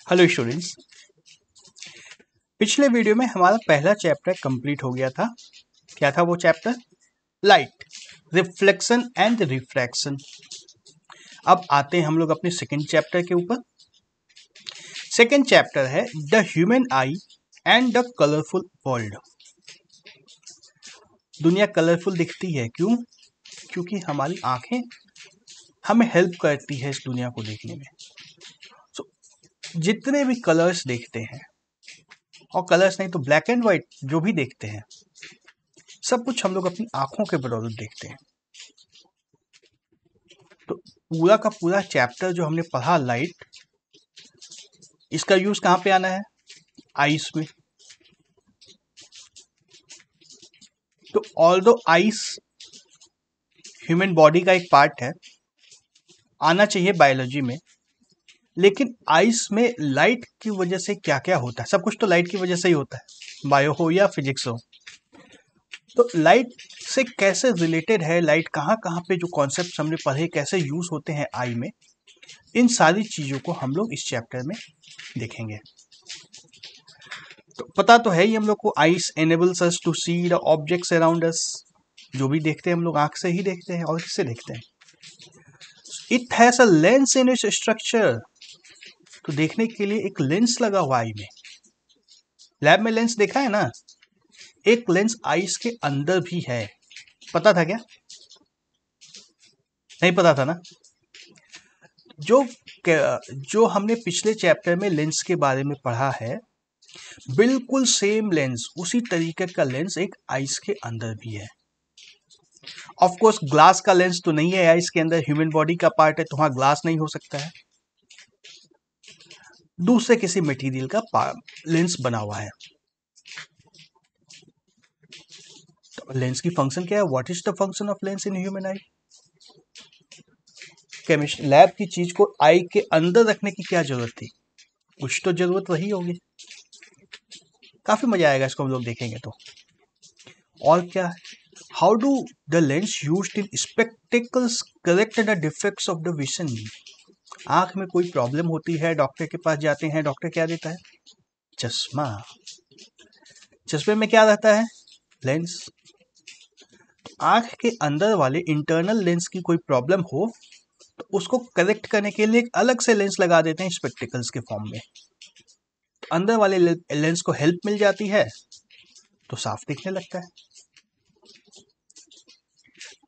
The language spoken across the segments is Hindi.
हेलो स्टूडेंट्स, पिछले वीडियो में हमारा पहला चैप्टर कंप्लीट हो गया था। क्या था वो chapter? Light, reflection and refraction. अब आते हैं हम लोग अपने सेकंड चैप्टर के ऊपर। सेकंड चैप्टर है the human I and the colourful world. दुनिया कलरफुल दिखती है, क्यों? क्योंकि हमारी आंखें हमें हेल्प करती है इस दुनिया को देखने में। जितने भी कलर्स देखते हैं, और कलर्स नहीं तो ब्लैक एंड व्हाइट जो भी देखते हैं, सब कुछ हम लोग अपनी आंखों के बदौलत देखते हैं। तो पूरा का पूरा चैप्टर जो हमने पढ़ा लाइट, इसका यूज कहाँ पे आना है? आइस में। तो ऑल्दो आइस ह्यूमन बॉडी का एक पार्ट है, आना चाहिए बायोलॉजी में, लेकिन आइस में लाइट की वजह से क्या क्या होता है? सब कुछ तो लाइट की वजह से ही होता है, बायो हो या फिजिक्स हो। तो लाइट से कैसे रिलेटेड है, लाइट कहाँ कहाँ पे जो कॉन्सेप्ट हमने पढ़े कैसे यूज होते हैं आई में, इन सारी चीजों को हम लोग इस चैप्टर में देखेंगे। तो पता तो है ही हम लोग को, eyes enables us to see the objects around us. जो भी देखते हैं हम लोग आंख से ही देखते हैं, और किससे देखते हैं? It has a lens in its structure. तो देखने के लिए एक लेंस लगा हुआ आई में। लैब में लेंस देखा है ना? एक लेंस आइस के अंदर भी है। पता था क्या? नहीं पता था ना? जो हमने पिछले चैप्टर में लेंस के बारे में पढ़ा है, बिल्कुल सेम लेंस, उसी तरीके का लेंस एक आइस के अंदर भी है। ऑफ कोर्स ग्लास का लेंस तो नहीं है आइस के अंदर, ह्यूमन बॉडी का पार्ट है तो वहां ग्लास नहीं हो सकता है, दूसरे किसी मटेरियल का लेंस बना हुआ है। तो लेंस की फंक्शन क्या है? What is the function of lens in human I? Chemistry lab की चीज को आई के अंदर रखने की क्या जरूरत थी? कुछ तो जरूरत रही होगी। काफी मजा आएगा इसको हम लोग देखेंगे तो। और क्या है? How do the lens used in spectacles correct the defects of the vision. आंख में कोई प्रॉब्लम होती है, डॉक्टर के पास जाते हैं, डॉक्टर क्या देता है? चश्मा। चश्मे में क्या रहता है? लेंस। आंख के अंदर वाले इंटरनल लेंस की कोई प्रॉब्लम हो तो उसको करेक्ट करने के लिए एक अलग से लेंस लगा देते हैं स्पेक्टिकल्स के फॉर्म में। अंदर वाले लेंस को हेल्प मिल जाती है तो साफ दिखने लगता है।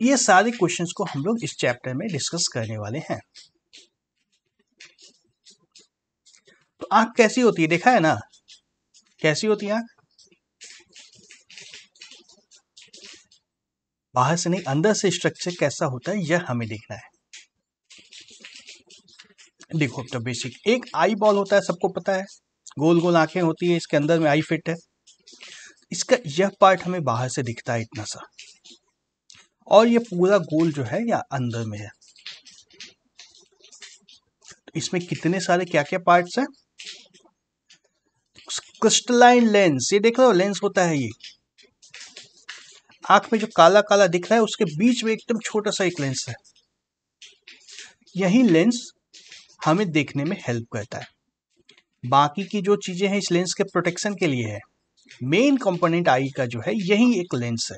ये सारे क्वेश्चंस को हम लोग इस चैप्टर में डिस्कस करने वाले हैं। तो आंख कैसी होती है देखा है ना? कैसी होती है आंख? बाहर से नहीं, अंदर से स्ट्रक्चर कैसा होता है यह हमें देखना है। देखो तो बेसिक एक आई बॉल होता है, सबको पता है, गोल गोल आंखें होती है, इसके अंदर में आई फिट है। इसका यह पार्ट हमें बाहर से दिखता है इतना सा, और ये पूरा गोल जो है या अंदर में है। तो इसमें कितने सारे क्या क्या पार्ट्स हैं? क्रिस्टलाइन लेंस, ये देख रहे हो लेंस होता है ये। आंख में जो काला काला दिख रहा है उसके बीच में एकदम छोटा सा एक लेंस है। यही लेंस हमें देखने में हेल्प करता है। बाकी की जो चीजें हैं इस लेंस के प्रोटेक्शन के लिए है। मेन कंपोनेंट आई का जो है यही एक लेंस है।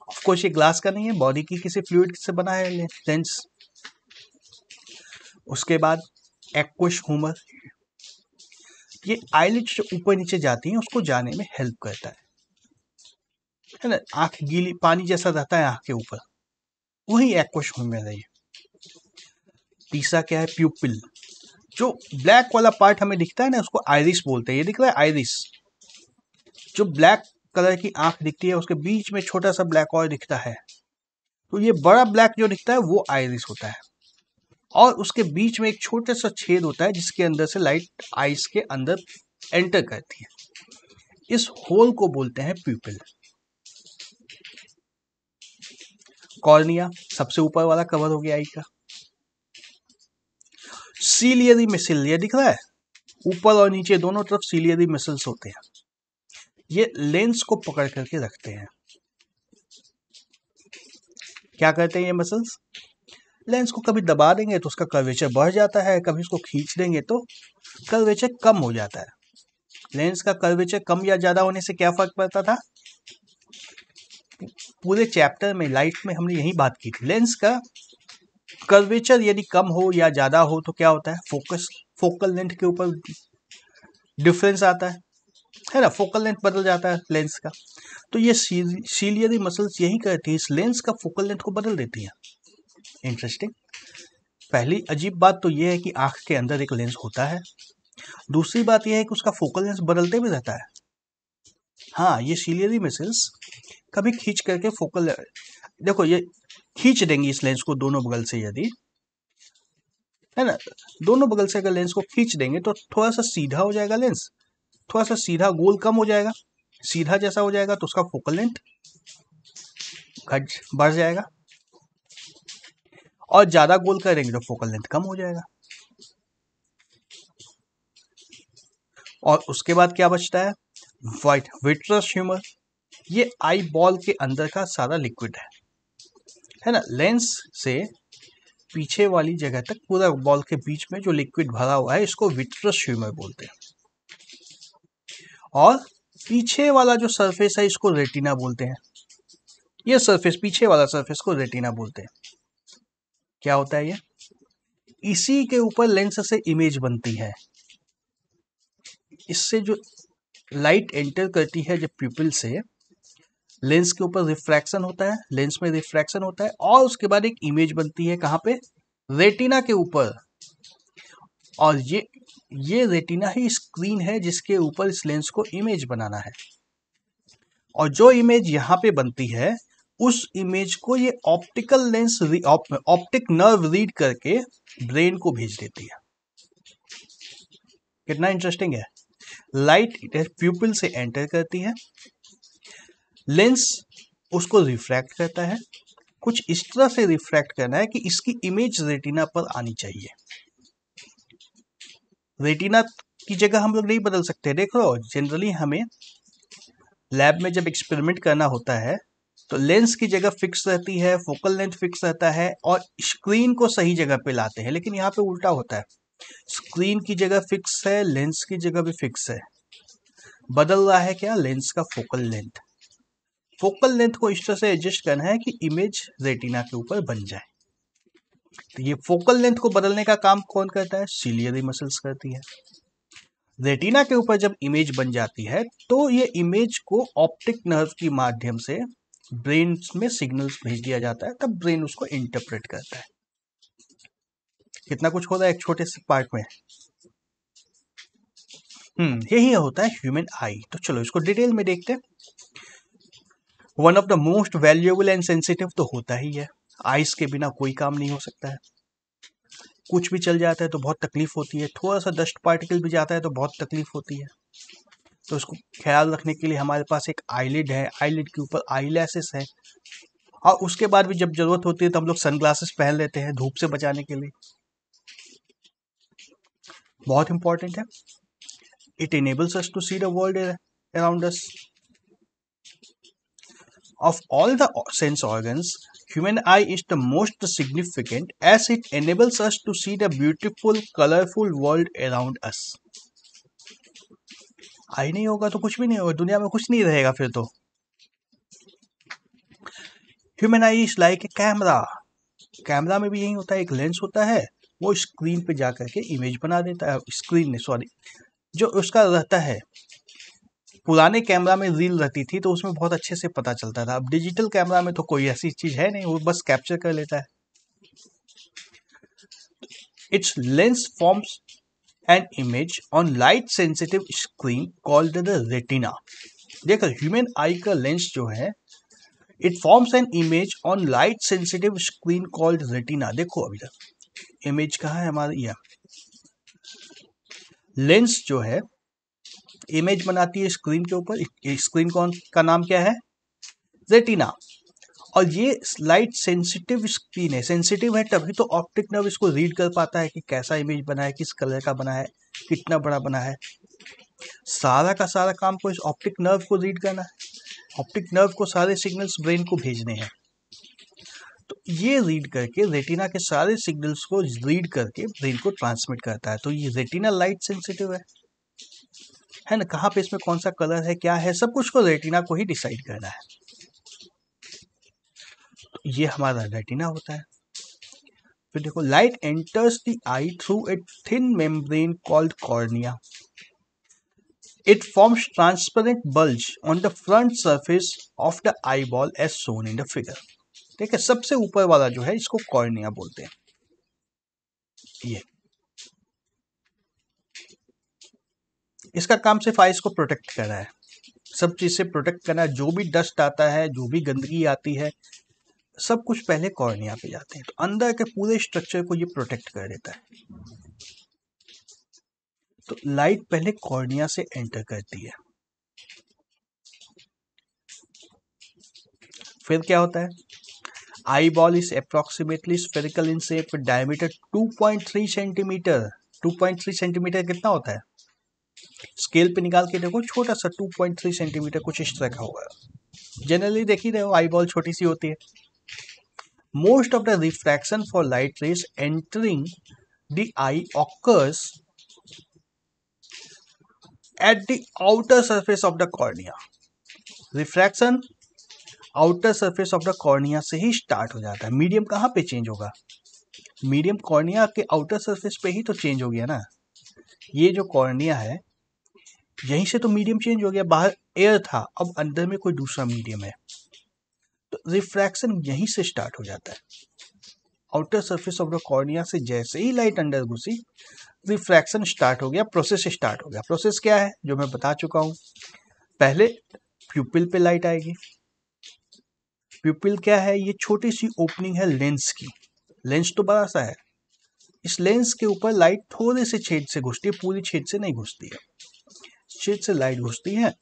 ऑफ कोर्स ये ग्लास का नहीं है, बॉडी की किसी फ्लूइड से बना है लेंस। उसके बाद एक्वस ह्यूमर, ये आईलिड्स जो ऊपर नीचे जाती हैं उसको जाने में हेल्प करता है ना? आंख गीली पानी जैसा रहता है आंख के ऊपर, वही एक्वस ह्यूमर है ये। तीसरा क्या है? प्यूपिल। जो ब्लैक वाला पार्ट हमें दिखता है ना उसको आइरिस बोलते हैं। ये दिख रहा है आइरिस, जो ब्लैक कलर की आंख दिखती है उसके बीच में छोटा सा ब्लैक और दिखता है, तो ये बड़ा ब्लैक जो दिखता है वो आइरिस होता है। और उसके बीच में एक छोटा सा छेद होता है जिसके अंदर से लाइट आइस के अंदर एंटर करती है। इस होल को बोलते हैं प्यूपिल। कॉर्निया सबसे ऊपर वाला कवर हो गया आई का। सीलियरी मसल, ये दिख रहा है, ऊपर और नीचे दोनों तरफ सीलियरी मसल्स होते हैं, ये लेंस को पकड़ करके रखते हैं। क्या करते हैं ये मसल्स? लेंस को कभी दबा देंगे तो उसका कर्वेचर बढ़ जाता है, कभी उसको खींच देंगे तो कर्वेचर कम हो जाता है। लेंस का कर्वेचर कम या ज़्यादा होने से क्या फर्क पड़ता था? पूरे चैप्टर में लाइट में हमने यही बात की थी। लेंस का कर्वेचर यदि कम हो या ज़्यादा हो तो क्या होता है? फोकल लेंथ के ऊपर डिफरेंस आता है ना, फोकल लेंथ बदल जाता है लेंस का। तो ये सीलियरी मसल्स यही करती है, इस लेंस का फोकल लेंथ को बदल देती है। इंटरेस्टिंग। पहली अजीब बात तो ये है कि आंख के अंदर एक लेंस होता है, दूसरी बात यह है कि उसका फोकल लेंथ बदलते भी रहता है। हाँ, ये सीलियरी मसल्स कभी खींच करके देखो ये खींच देंगी इस लेंस को दोनों बगल से, यदि है ना, दोनों बगल से अगर लेंस को खींच देंगे तो थोड़ा सा सीधा हो जाएगा लेंस, थोड़ा सा सीधा गोल कम हो जाएगा, सीधा जैसा हो जाएगा तो उसका फोकल लेंथ बढ़ जाएगा, और ज्यादा गोल करेंगे तो फोकल लेंथ कम हो जाएगा। और उसके बाद क्या बचता है? White vitreous humour. ये आई बॉल के अंदर का सारा लिक्विड है ना, लेंस से पीछे वाली जगह तक पूरा बॉल के बीच में जो लिक्विड भरा हुआ है इसको विट्रस ह्यूमर बोलते हैं। और पीछे वाला जो सरफेस है इसको रेटिना बोलते हैं। ये सरफेस, पीछे वाला सरफेस को रेटिना बोलते हैं। क्या होता है ये? इसी के ऊपर लेंस से इमेज बनती है। इससे जो लाइट एंटर करती है जब प्यूपिल से, लेंस के ऊपर रिफ्रैक्शन होता है, लेंस में रिफ्रैक्शन होता है और उसके बाद एक इमेज बनती है। कहाँ पे? रेटिना के ऊपर। और ये रेटिना ही स्क्रीन है जिसके ऊपर इस लेंस को इमेज बनाना है। और जो इमेज यहाँ पे बनती है उस इमेज को ये optical lens optic nerve read करके ब्रेन को भेज देती है। कितना इंटरेस्टिंग है। लाइट प्यूपिल से एंटर करती है, लेंस उसको रिफ्रैक्ट करता है, कुछ इस तरह से रिफ्रैक्ट करना है कि इसकी इमेज रेटिना पर आनी चाहिए। रेटिना की जगह हम लोग नहीं बदल सकते। देखो जनरली हमें लैब में जब एक्सपेरिमेंट करना होता है तो लेंस की जगह फिक्स रहती है, फोकल लेंथ फिक्स रहता है और स्क्रीन को सही जगह पे लाते हैं। लेकिन यहाँ पे उल्टा होता है, स्क्रीन की जगह फिक्स है, लेंस की जगह भी फिक्स है। बदल रहा है क्या? लेंस का फोकल लेंथ। फोकल लेंथ को इस तरह से एडजस्ट करना है कि इमेज रेटिना के ऊपर बन जाए। तो ये फोकल लेंथ को बदलने का काम कौन करता है? सीलियरी मसल्स करती है। रेटिना के ऊपर जब इमेज बन जाती है तो ये इमेज को ऑप्टिक नर्व के माध्यम से ब्रेन में सिग्नल्स भेज दिया जाता है, तब ब्रेन उसको इंटरप्रेट करता है। कितना कुछ होता है एक छोटे से पार्ट में। यही होता है ह्यूमन आई। तो चलो इसको डिटेल में देखते हैं। One of the most valuable and sensitive तो होता ही है, आइस के बिना कोई काम नहीं हो सकता है। कुछ भी चल जाता है तो बहुत तकलीफ होती है, थोड़ा सा डस्ट पार्टिकल भी जाता है तो बहुत तकलीफ होती है। तो उसको ख्याल रखने के लिए हमारे पास एक आईलिड है, आईलिड के ऊपर आईलैसेस है, और उसके बाद भी जब जरूरत होती है तो हम लोग सनग्लासेस पहन लेते हैं धूप से बचाने के लिए। बहुत इंपॉर्टेंट है। It enables us to see the world around us. Of all the sense organs, human eye is the most significant as it enables us to see the beautiful, colorful world around us. आई नहीं होगा तो कुछ भी नहीं होगा, दुनिया में कुछ नहीं रहेगा फिर तो। Human I is like a camera. Camera में भी यही होता है, एक लेंस होता है, वो स्क्रीन पे जाकर के इमेज बना देता है। स्क्रीन जो उसका रहता है, पुराने कैमरा में रील रहती थी तो उसमें बहुत अच्छे से पता चलता था। अब डिजिटल कैमरा में तो कोई ऐसी चीज है नहीं, वो बस कैप्चर कर लेता है। It's lens forms an image on light sensitive screen called the retina. देखो ह्यूमन आई का लेंस जो है, it forms an image on light sensitive screen called retina. देखो अभी तक इमेज कहाँ है हमारी, यह लेंस जो है इमेज बनाती है स्क्रीन के ऊपर। स्क्रीन का नाम क्या है? रेटिना। और ये लाइट सेंसिटिव स्क्रीन है, सेंसिटिव है तभी तो ऑप्टिक नर्व इसको रीड कर पाता है कि कैसा इमेज बना है, किस कलर का बना है, कितना बड़ा बना है। सारा का सारा काम को इस ऑप्टिक नर्व को रीड करना है। ऑप्टिक नर्व को सारे सिग्नल्स ब्रेन को भेजने हैं। तो ये रीड करके रेटिना के सारे सिग्नल्स को रीड करके ब्रेन को ट्रांसमिट करता है। तो ये रेटिना लाइट सेंसिटिव है ना। कहाँ पे इसमें कौन सा कलर है, क्या है, सब कुछ को रेटिना को ही डिसाइड करना है। तो ये हमारा रेटिना होता है। फिर देखो, light enters the I through a thin membrane called cornea. It forms transparent bulge on the front surface of the eyeball as shown in the figure। ठीक है, सबसे ऊपर वाला जो है इसको कॉर्निया बोलते हैं। ये इसका काम सिर्फ आइस को प्रोटेक्ट करना है, सब चीज से प्रोटेक्ट करना है। जो भी डस्ट आता है, जो भी गंदगी आती है, सब कुछ पहले कॉर्निया पे जाते हैं। तो अंदर के पूरे स्ट्रक्चर को ये प्रोटेक्ट कर देता है। तो लाइट पहले कॉर्निया से एंटर करती है। फिर क्या होता है, eye ball is approximately spherical in shape, diameter 2.3 centimetre. 2.3 centimetre कितना होता है, स्केल पे निकाल के देखो, छोटा सा 2.3 सेंटीमीटर कुछ इस तरह का होगा। जनरली देख ही रहे हो, आई बॉल छोटी सी होती है। Most of the refraction for light rays entering the I occurs at the outer surface of the cornea. Refraction outer surface of the cornea से ही स्टार्ट हो जाता है। मीडियम कहाँ पे चेंज होगा, मीडियम कॉर्निया के आउटर सरफेस पे ही तो चेंज हो गया ना। ये जो कॉर्निया है, यहीं से तो मीडियम चेंज हो गया। बाहर एयर था, अब अंदर में कोई दूसरा मीडियम है, तो रिफ्रैक्शन यहीं से स्टार्ट हो जाता है। Outer surface of the cornea से जैसे ही लाइट अंदर घुसी, रिफ्रैक्शन स्टार्ट हो गया, प्रोसेस स्टार्ट हो गया। प्रोसेस क्या है, जो मैं बता चुका हूं। पहले प्यूपिल पे लाइट आएगी। प्यूपिल क्या है, ये छोटी सी ओपनिंग है लेंस की। लेंस तो बड़ा सा है, इस लेंस के ऊपर लाइट थोड़े से छेद से घुसती है, पूरी छेद से नहीं घुसती है, छेद से लाइट घुसती है।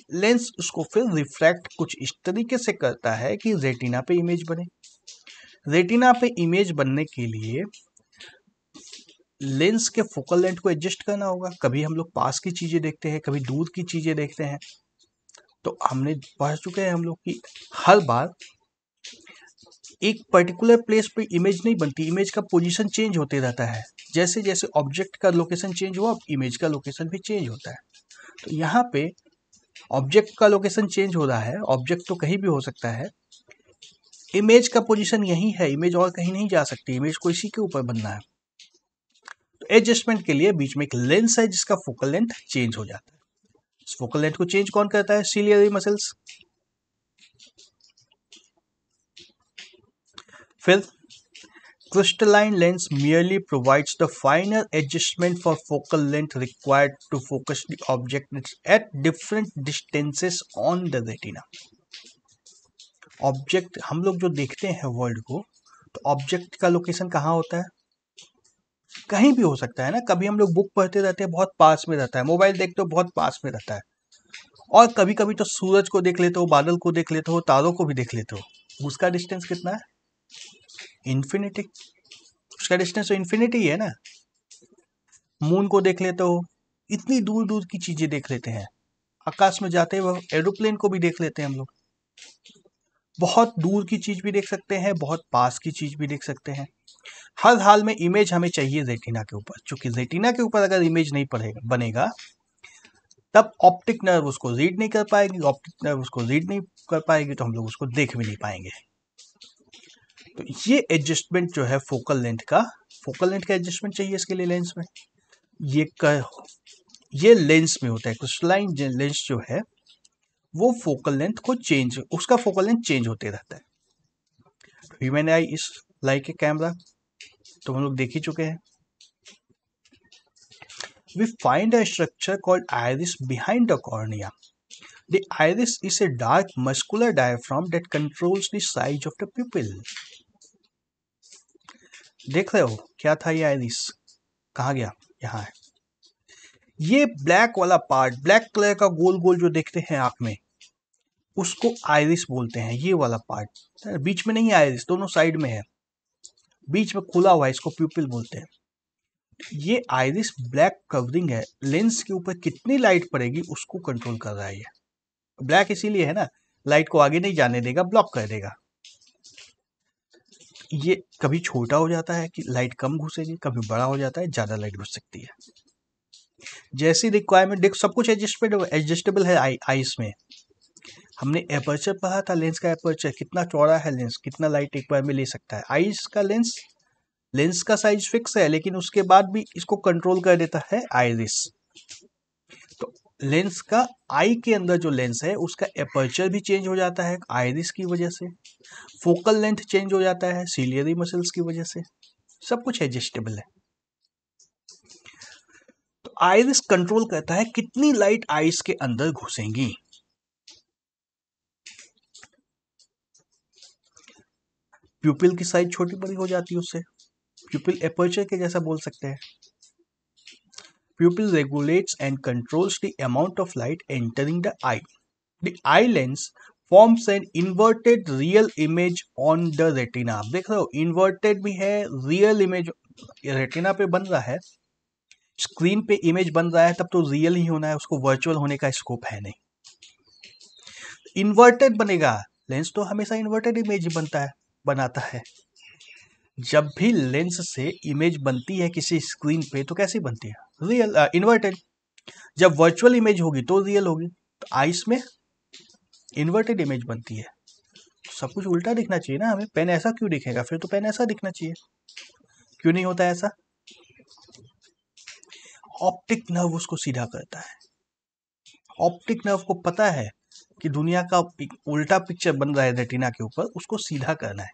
लेंस उसको फिर रिफ्रैक्ट कुछ इस तरीके से करता है कि रेटिना पे इमेज बने। रेटिना पे इमेज बनने के लिए लेंस के फोकल लेंथ को एडजस्ट करना होगा। कभी हम लोग पास की चीजें देखते हैं, कभी दूर की चीजें देखते हैं। तो हमने पढ़ चुके हैं हम लोग कि हर बार एक पर्टिकुलर प्लेस पे इमेज नहीं बनती, इमेज का पोजीशन चेंज होते रहता है। जैसे जैसे ऑब्जेक्ट का लोकेशन चेंज हुआ, इमेज का लोकेशन भी चेंज होता है। तो यहाँ पे ऑब्जेक्ट का लोकेशन चेंज हो रहा है, ऑब्जेक्ट तो कहीं भी हो सकता है, इमेज का पोजीशन यही है, इमेज और कहीं नहीं जा सकती, इमेज को इसी के ऊपर बनना है। तो एडजस्टमेंट के लिए बीच में एक लेंस है जिसका फोकल लेंथ चेंज हो जाता है। इस फोकल लेंथ को चेंज कौन करता है, सिलियरी मसल्स। फिर crystalline lens merely provides the finer adjustment for focal length required to focus the object at different distances on the retina। Object हम लोग जो देखते हैं वर्ल्ड को, तो ऑब्जेक्ट का लोकेशन कहाँ होता है, कहीं भी हो सकता है ना। कभी हम लोग बुक पढ़ते रहते हैं, बहुत पास में रहता है। मोबाइल देखते हो, बहुत पास में रहता है। और कभी कभी तो सूरज को देख लेते हो, बादल को देख लेते हो, तारों को भी देख लेते हो। उसका डिस्टेंस कितना है, इन्फिनिटी। उसका डिस्टेंस तो इन्फिनिटी है ना। मून को देख लेते हो, इतनी दूर दूर की चीजें देख लेते हैं। आकाश में जाते हुए एरोप्लेन को भी देख लेते हैं हम लोग। बहुत दूर की चीज भी देख सकते हैं, बहुत पास की चीज भी देख सकते हैं। हर हाल में इमेज हमें चाहिए रेटिना के ऊपर, क्योंकि रेटिना के ऊपर अगर इमेज नहीं बनेगा, तब ऑप्टिक नर्व उसको रीड नहीं कर पाएगी। ऑप्टिक नर्व उसको रीड नहीं कर पाएगी तो हम लोग उसको देख भी नहीं पाएंगे। तो ये एडजस्टमेंट जो है फोकल लेंथ का एडजस्टमेंट चाहिए इसके लिए लेंस में। ये लेंस में होता है। क्रिस्टलाइन लेंस जो है वो फोकल लेंथ को उसका फोकल लेंथ चेंज होते रहता है। ह्यूमन आई इस लाइक ए कैमरा तो हम लोग देख ही चुके हैं। We find a structure called iris behind the cornea. The iris is a dark muscular diaphragm that controls the size of the pupil। देख रहे हो क्या था ये आइरिस, कहाँ गया, यहाँ है। ये ब्लैक वाला पार्ट, ब्लैक कलर का गोल गोल जो देखते हैं आंख में, उसको आइरिस बोलते हैं। ये वाला पार्ट बीच में नहीं है आइरिस, दोनों साइड में है, बीच में खुला हुआ है, इसको प्यूपिल बोलते हैं। ये आइरिस ब्लैक कवरिंग है, लेंस के ऊपर कितनी लाइट पड़ेगी उसको कंट्रोल कर रहा है। ये ब्लैक इसीलिए है ना, लाइट को आगे नहीं जाने देगा, ब्लॉक कर देगा। ये कभी छोटा हो जाता है कि लाइट कम घुसेगी, कभी बड़ा हो जाता है ज़्यादा लाइट घुस सकती है। जैसी रिक्वायरमेंट देख, सब कुछ एडजस्टेबल है आइस में। हमने एपर्चर पढ़ा था, लेंस का एपर्चर कितना चौड़ा है, लेंस कितना लाइट एक बार में ले सकता है। आइस का लेंस का साइज फिक्स है, लेकिन उसके बाद भी इसको कंट्रोल कर देता है आइरिस। तो लेंस का आई के अंदर जो लेंस है उसका एपर्चर भी चेंज हो जाता है आइरिस की वजह से, फोकल लेंथ चेंज हो जाता है सिलियरी मसल्स की वजह से, सब कुछ एडजस्टेबल है। तो आइरिस कंट्रोल करता है कितनी लाइट आइस के अंदर घुसेंगी। प्यूपिल की साइज छोटी बड़ी हो जाती है उससे, प्यूपिल एपर्चर के जैसा बोल सकते हैं। Pupil regulates and controls the amount of light entering the eye. The eye lens forms an inverted real image on the retina. आप देख रहे हो inverted भी है, real image रेटिना पे बन रहा है, स्क्रीन पे इमेज बन रहा है, तब तो रियल ही होना है, उसको वर्चुअल होने का स्कोप है नहीं। इन्वर्टेड बनेगा, लेंस तो हमेशा इन्वर्टेड इमेज बनाता है। जब भी लेंस से इमेज बनती है किसी स्क्रीन पे तो कैसी बनती है, रियल इन्वर्टेड। जब वर्चुअल इमेज होगी तो रियल होगी। तो आइस में इन्वर्टेड इमेज बनती है। सब कुछ उल्टा दिखना चाहिए ना हमें, पेन ऐसा क्यों दिखेगा, फिर तो पेन ऐसा दिखना चाहिए, क्यों नहीं होता ऐसा? ऑप्टिक नर्व उसको सीधा करता है। ऑप्टिक नर्व को पता है कि दुनिया का उल्टा पिक्चर बन रहा है रेटिना के ऊपर, उसको सीधा करना है,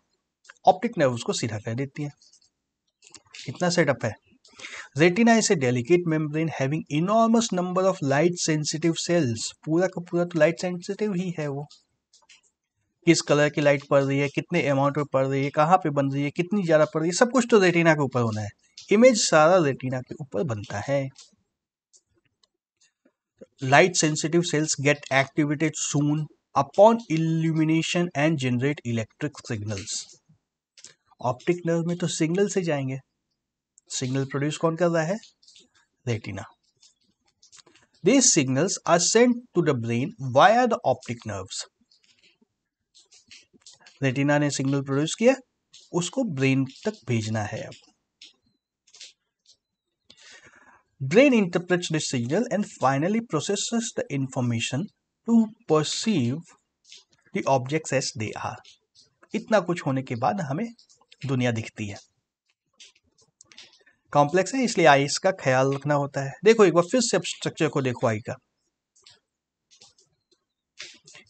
ऑप्टिक नर्व उसको सीधा कर देती है। कितना सेटअप है। Retina is a delicate membrane having enormous number of light sensitive sales. पूरा का पूरा तो लाइट सेंसिटिव ही है वो। किस कलर की लाइट पड़ रही है, कितने अमाउंट में पड़ रही है, कहाँ पे बन रही है, कितनी ज्यादा पड़ रही है, सब कुछ तो रेटिना के ऊपर होना है। इमेज सारा रेटिना के ऊपर बनता है। Light sensitive sales gate activated soon upon illumination and generate electric signals. Optic nerve में तो सिग्नल से जाएंगे, सिग्नल प्रोड्यूस कौन कर रहा है, retina. These signals are sent to the brain via the optic nerves. Retina ने सिग्नल प्रोड्यूस किया, उसको ब्रेन तक भेजना है। अब brain interprets this signal and finally processes the information to perceive the objects as they are. इतना कुछ होने के बाद हमें दुनिया दिखती है। कॉम्प्लेक्स है, इसलिए आइस का ख्याल रखना होता है। देखो एक बार फिर से स्ट्रक्चर को देखो आई का।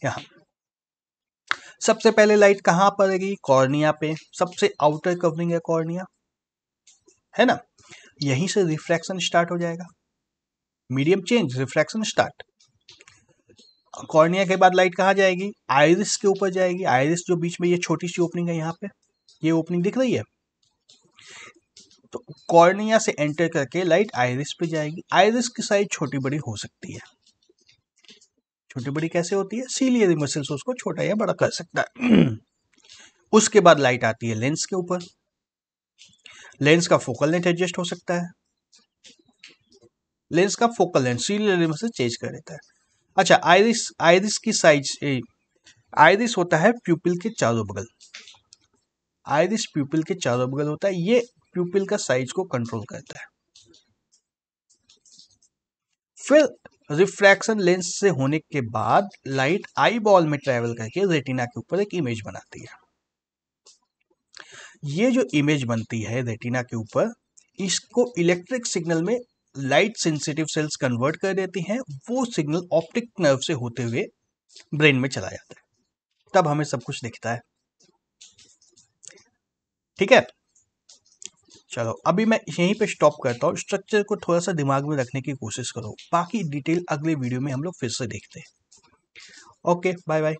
यहाँ सबसे पहले लाइट कहाँ पड़ेगी, कॉर्निया पे, सबसे आउटर कवरिंग है कॉर्निया, है ना। यहीं से रिफ्रैक्शन स्टार्ट हो जाएगा, medium change, refraction start. Cornea के बाद लाइट कहाँ जाएगी, आइरिस के ऊपर जाएगी। आइरिस जो बीच में ये छोटी सी ओपनिंग है, यहाँ पे ये ओपनिंग दिख रही है, तो कॉर्निया से एंटर करके लाइट आइरिस पे जाएगी। आइरिस की साइज छोटी बड़ी हो सकती है। छोटी बड़ी कैसे होती है, सीलियरी मसल्स उसको छोटा या बड़ा कर सकता है। उसके बाद लाइट आती है लेंस के ऊपर। लेंस का फोकल लेंथ एडजस्ट हो सकता है, लेंस का focal length ciliary muscle change कर देता है। अच्छा, आइरिस की साइज, आइरिस होता है प्यूपिल के चारों बगल, आइरिस प्यूपिल के चारों बगल होता है, ये प्यूपिल का साइज को कंट्रोल करता है। फिर रिफ्रैक्शन लेंस से होने के बाद लाइट आई बॉल में ट्रेवल करके रेटिना के ऊपर एक इमेज बनाती है। ये जो इमेज बनती है रेटिना के ऊपर, इसको इलेक्ट्रिक सिग्नल में लाइट सेंसिटिव सेल्स कन्वर्ट कर देती हैं। वो सिग्नल ऑप्टिक नर्व से होते हुए ब्रेन में चला जाता है, तब हमें सब कुछ दिखता है। ठीक है, चलो अभी मैं यहीं पे स्टॉप करता हूँ। स्ट्रक्चर को थोड़ा सा दिमाग में रखने की कोशिश करो, बाकी डिटेल अगले वीडियो में हम लोग फिर से देखते हैं। Okay, bye bye.